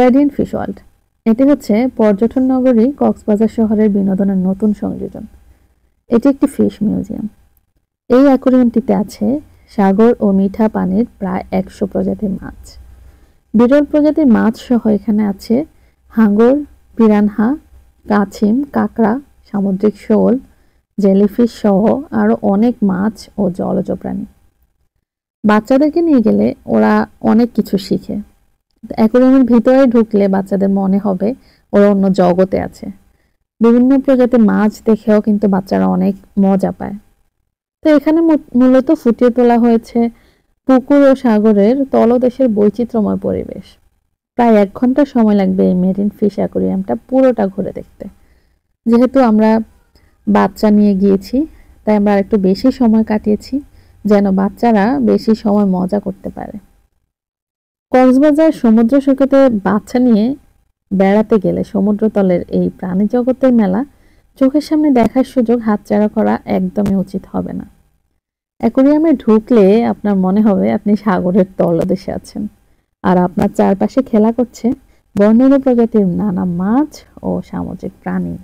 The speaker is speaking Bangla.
রেডিয়েন্ট ফিশ ওয়ার্ল্ড এটি হচ্ছে পর্যটন নগরী কক্সবাজার শহরের বিনোদনের নতুন সংযোজন। এটি একটি ফিশ মিউজিয়াম। এই অ্যাকোয়ারিয়ামটিতে আছে সাগর ও মিঠা পানির প্রায় 100 প্রজাতির মাছ। বিরল প্রজাতির মাছ সহ এখানে আছে হাঙ্গর, পিরানহা, কাছিম, কাঁকড়া, সামুদ্রিক শোল, জেলিফিশ সহ আরো অনেক মাছ ও জলজ প্রাণী। বাচ্চাদেরকে নিয়ে গেলে ওরা অনেক কিছু শিখে। অ্যাকোয়ারিয়ামের ভিতরে ঢুকলে বাচ্চাদের মনে হবে ওরা অন্য জগতে আছে। বিভিন্ন প্রজাতির মাছ দেখেও কিন্তু বাচ্চারা অনেক মজা পায়। তো এখানে মূলত ফুটিয়ে তোলা হয়েছে পুকুর ও সাগরের তলদেশের বৈচিত্র্যময় পরিবেশ। প্রায় 1 ঘন্টা সময় লাগবে এই মেরিন ফিশ অ্যাকোয়ারিয়ামটা পুরোটা ঘুরে দেখতে। যেহেতু আমরা বাচ্চা নিয়ে গিয়েছি, তাই আমরা একটু বেশি সময় কাটিয়েছি যেন বাচ্চারা বেশি সময় মজা করতে পারে। কক্সবাজার সমুদ্র সৈকতে বাচ্চা নিয়ে বেড়াতে গেলে সমুদ্রতলের এই প্রাণী জগতের মেলা চোখের সামনে দেখার সুযোগ হাতছাড়া করা একদমই উচিত হবে না। অ্যাকোয়ারিয়ামে ঢুকলে আপনার মনে হবে আপনি সাগরের তলদেশে আছেন, আর আপনার চারপাশে খেলা করছে বর্ণিল প্রজাতির নানা মাছ ও সামুদ্রিক প্রাণী।